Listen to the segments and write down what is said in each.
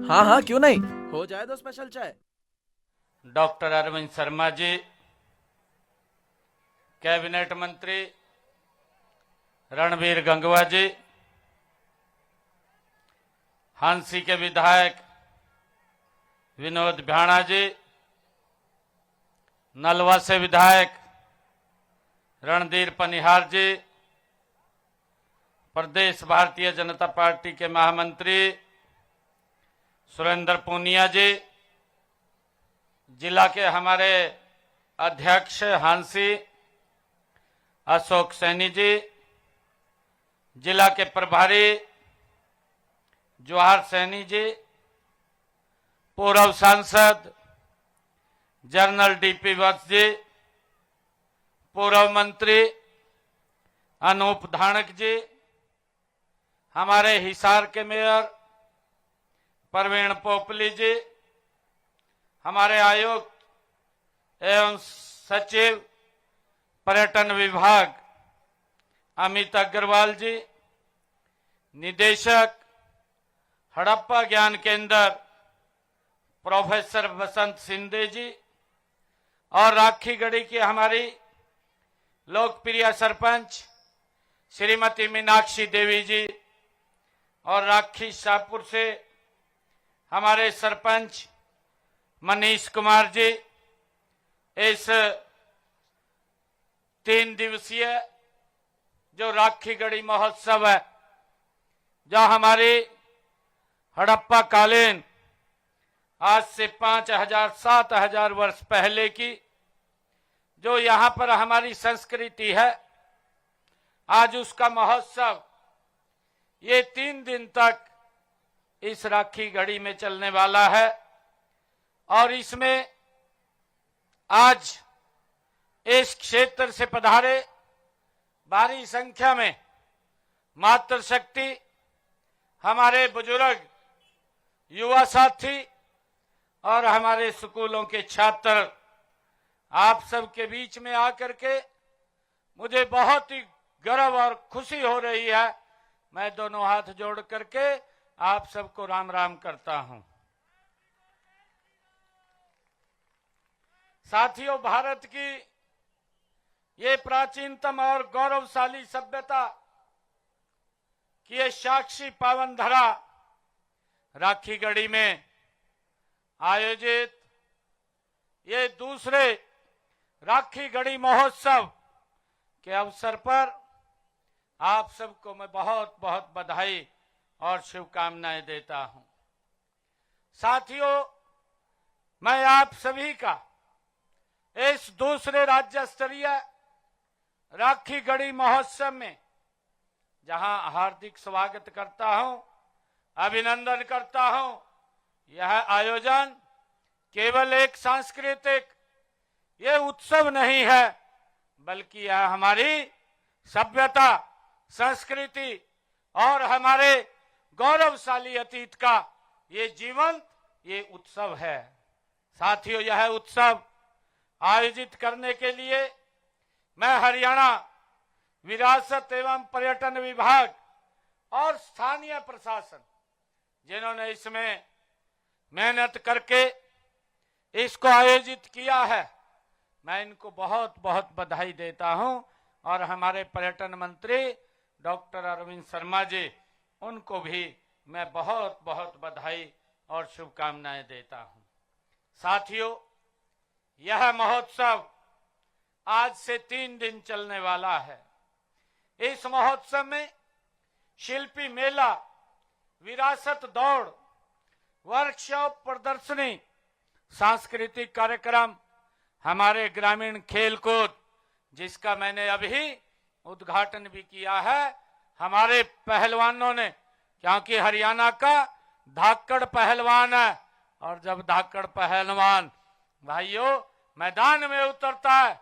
हाँ हाँ, क्यों नहीं, हो जाए तो स्पेशल चाय। डॉक्टर अरविंद शर्मा जी, कैबिनेट मंत्री रणबीर गंगवा जी, हांसी के विधायक विनोद भ्याणा जी, नलवा से विधायक रणधीर पनिहार जी, प्रदेश भारतीय जनता पार्टी के महामंत्री सुरेंद्र पूनिया जी, जिला के हमारे अध्यक्ष हांसी अशोक सैनी जी, जिला के प्रभारी जवाहर सैनी जी, पूर्व सांसद जनरल डीपी वत्स जी, पूर्व मंत्री अनूप धानक जी, हमारे हिसार के मेयर प्रवीण पोपली जी, हमारे आयुक्त एवं सचिव पर्यटन विभाग अमित अग्रवाल जी, निदेशक हड़प्पा ज्ञान केंद्र प्रोफेसर बसंत सिंधे जी, और राखीगढ़ी की हमारी लोकप्रिय सरपंच श्रीमती मीनाक्षी देवी जी, और राखी शाहपुर से हमारे सरपंच मनीष कुमार जी। इस 3 दिवसीय जो राखीगढ़ी महोत्सव है, जो हमारी हड़प्पा कालीन आज से 5000-7000 वर्ष पहले की जो यहाँ पर हमारी संस्कृति है, आज उसका महोत्सव ये 3 दिन तक इस राखीगढ़ी में चलने वाला है। और इसमें आज इस क्षेत्र से पधारे भारी संख्या में मातृशक्ति, हमारे बुजुर्ग, युवा साथी और हमारे स्कूलों के छात्र, आप सबके बीच में आकर के मुझे बहुत ही गर्व और खुशी हो रही है। मैं दोनों हाथ जोड़ करके आप सबको राम राम करता हूं। साथियों, भारत की ये प्राचीनतम और गौरवशाली सभ्यता की ये साक्षी पावन धरा राखीगढ़ी में आयोजित ये दूसरे राखीगढ़ी महोत्सव के अवसर पर आप सबको मैं बहुत बहुत बधाई और शुभकामनाएं देता हूं। साथियों, मैं आप सभी का इस दूसरे राज्य स्तरीय राखीगढ़ी महोत्सव में जहां हार्दिक स्वागत करता हूं, अभिनंदन करता हूं। यह आयोजन केवल एक सांस्कृतिक ये उत्सव नहीं है, बल्कि यह हमारी सभ्यता, संस्कृति और हमारे गौरवशाली अतीत का ये जीवंत ये उत्सव है। साथियों, यह उत्सव आयोजित करने के लिए मैं हरियाणा विरासत एवं पर्यटन विभाग और स्थानीय प्रशासन, जिन्होंने इसमें मेहनत करके इसको आयोजित किया है, मैं इनको बहुत बहुत बधाई देता हूं। और हमारे पर्यटन मंत्री डॉक्टर अरविंद शर्मा जी, उनको भी मैं बहुत बहुत बधाई और शुभकामनाएं देता हूं। साथियों, यह महोत्सव आज से 3 दिन चलने वाला है। इस महोत्सव में शिल्पी मेला, विरासत दौड़, वर्कशॉप, प्रदर्शनी, सांस्कृतिक कार्यक्रम, हमारे ग्रामीण खेलकूद, जिसका मैंने अभी उद्घाटन भी किया है हमारे पहलवानों ने, क्योंकि हरियाणा का धाकड़ पहलवान है, और जब धाकड़ पहलवान भाइयों मैदान में उतरता है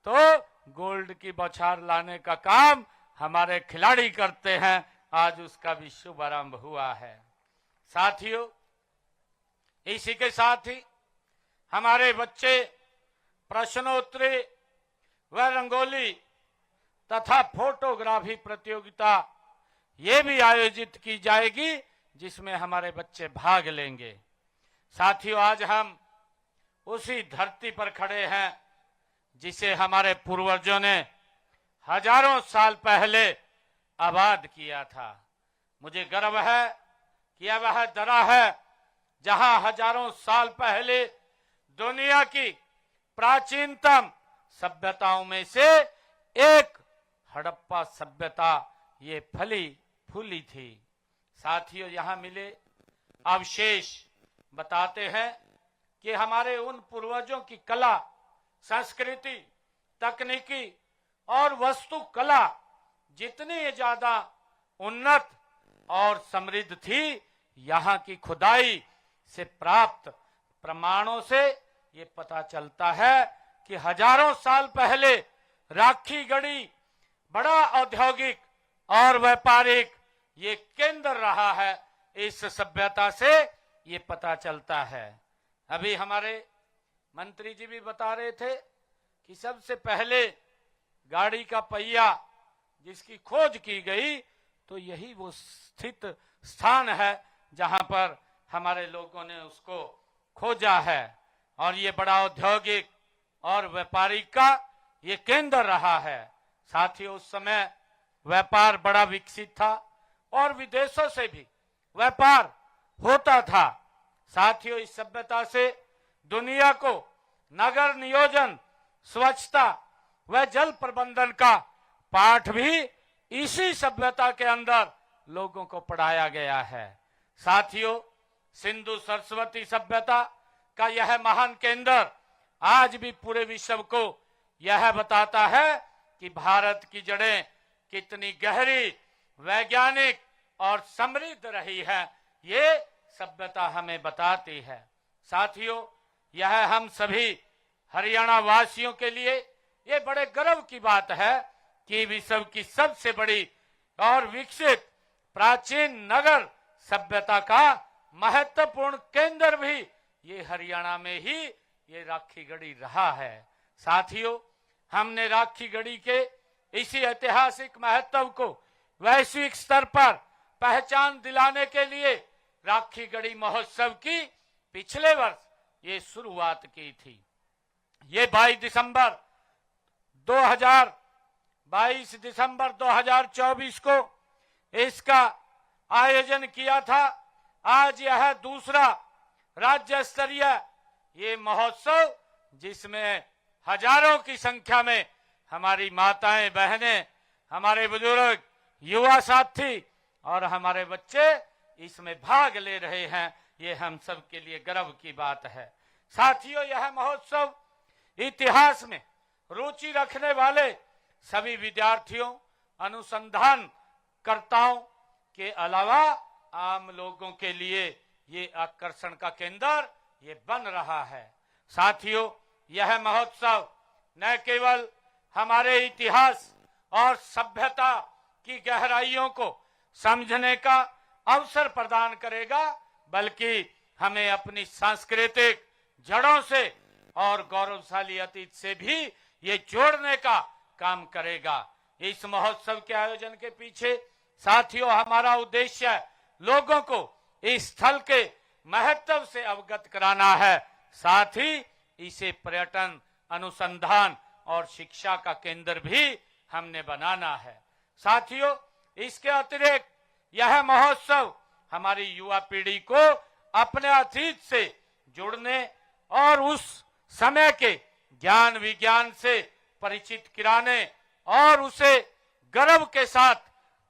तो गोल्ड की बौछार लाने का काम हमारे खिलाड़ी करते हैं। आज उसका भी शुभारंभ हुआ है। साथियों, इसी के साथ ही हमारे बच्चे प्रश्नोत्तरी व रंगोली तथा फोटोग्राफी प्रतियोगिता ये भी आयोजित की जाएगी, जिसमें हमारे बच्चे भाग लेंगे। साथियों, आज हम उसी धरती पर खड़े हैं जिसे हमारे पूर्वजों ने हजारों साल पहले आबाद किया था। मुझे गर्व है कि यह वह दरा है जहां हजारों साल पहले दुनिया की प्राचीनतम सभ्यताओं में से एक हड़प्पा सभ्यता ये फली फूली थी। साथियों, यहां मिले अवशेष बताते हैं कि हमारे उन पूर्वजों की कला, संस्कृति, तकनीकी और वस्तु कला जितनी ज्यादा उन्नत और समृद्ध थी, यहाँ की खुदाई से प्राप्त प्रमाणों से ये पता चलता है कि हजारों साल पहले राखी गढ़ी बड़ा औद्योगिक और व्यापारिक ये केंद्र रहा है। इस सभ्यता से ये पता चलता है। अभी हमारे मंत्री जी भी बता रहे थे कि सबसे पहले गाड़ी का पहिया जिसकी खोज की गई, तो यही वो स्थित स्थान है जहां पर हमारे लोगों ने उसको खोजा है। और ये बड़ा औद्योगिक और व्यापारिक का ये केंद्र रहा है। साथियों, उस समय व्यापार बड़ा विकसित था और विदेशों से भी व्यापार होता था। साथियों, इस सभ्यता से दुनिया को नगर नियोजन, स्वच्छता व जल प्रबंधन का पाठ भी इसी सभ्यता के अंदर लोगों को पढ़ाया गया है। साथियों, सिंधु सरस्वती सभ्यता का यह महान केंद्र आज भी पूरे विश्व को यह बताता है कि भारत की जड़ें कितनी गहरी, वैज्ञानिक और समृद्ध रही है। ये सभ्यता हमें बताती है। साथियों, यह हम सभी हरियाणा वासियों के लिए ये बड़े गर्व की बात है कि विश्व की सबसे बड़ी और विकसित प्राचीन नगर सभ्यता का महत्वपूर्ण केंद्र भी ये हरियाणा में ही ये राखी गढ़ी रहा है। साथियों, हमने राखी गढ़ी के इसी ऐतिहासिक महत्व को वैश्विक स्तर पर पहचान दिलाने के लिए राखी गढ़ी महोत्सव की पिछले वर्ष ये शुरुआत की थी। ये 22 दिसंबर 2024 को इसका आयोजन किया था। आज यह दूसरा राज्य स्तरीय ये महोत्सव, जिसमें हजारों की संख्या में हमारी माताएं, बहनें, हमारे बुजुर्ग, युवा साथी और हमारे बच्चे इसमें भाग ले रहे हैं। ये हम सब के लिए गर्व की बात है। साथियों, यह महोत्सव इतिहास में रुचि रखने वाले सभी विद्यार्थियों, अनुसंधान कर्ताओं के अलावा आम लोगों के लिए ये आकर्षण का केंद्र ये बन रहा है। साथियों, यह महोत्सव न केवल हमारे इतिहास और सभ्यता की गहराइयों को समझने का अवसर प्रदान करेगा, बल्कि हमें अपनी सांस्कृतिक जड़ों से और गौरवशाली अतीत से भी ये जोड़ने का काम करेगा। इस महोत्सव के आयोजन के पीछे साथियों हमारा उद्देश्य लोगों को इस स्थल के महत्व से अवगत कराना है, साथ ही इसे पर्यटन, अनुसंधान और शिक्षा का केंद्र भी हमने बनाना है। साथियों, इसके अतिरिक्त यह महोत्सव हमारी युवा पीढ़ी को अपने अतीत से जुड़ने और उस समय के ज्ञान विज्ञान से परिचित कराने और उसे गर्व के साथ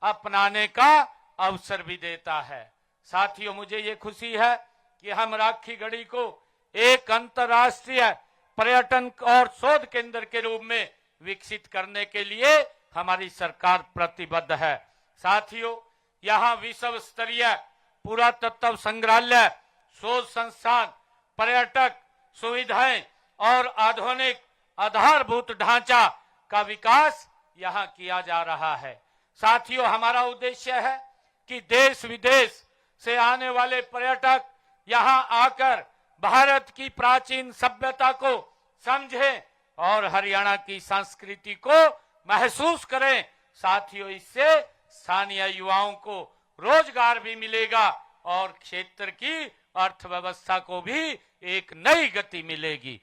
अपनाने का अवसर भी देता है। साथियों, मुझे ये खुशी है कि हम राखी गढ़ी को एक अंतर्राष्ट्रीय पर्यटन और शोध केंद्र के रूप में विकसित करने के लिए हमारी सरकार प्रतिबद्ध है। साथियों, यहाँ विश्व स्तरीय पुरातत्व संग्रहालय, शोध संस्थान, पर्यटक सुविधाएं और आधुनिक आधारभूत ढांचा का विकास यहाँ किया जा रहा है। साथियों, हमारा उद्देश्य है कि देश विदेश से आने वाले पर्यटक यहाँ आकर भारत की प्राचीन सभ्यता को समझें और हरियाणा की संस्कृति को महसूस करें। साथियों, इससे स्थानीय युवाओं को रोजगार भी मिलेगा और क्षेत्र की अर्थव्यवस्था को भी एक नई गति मिलेगी।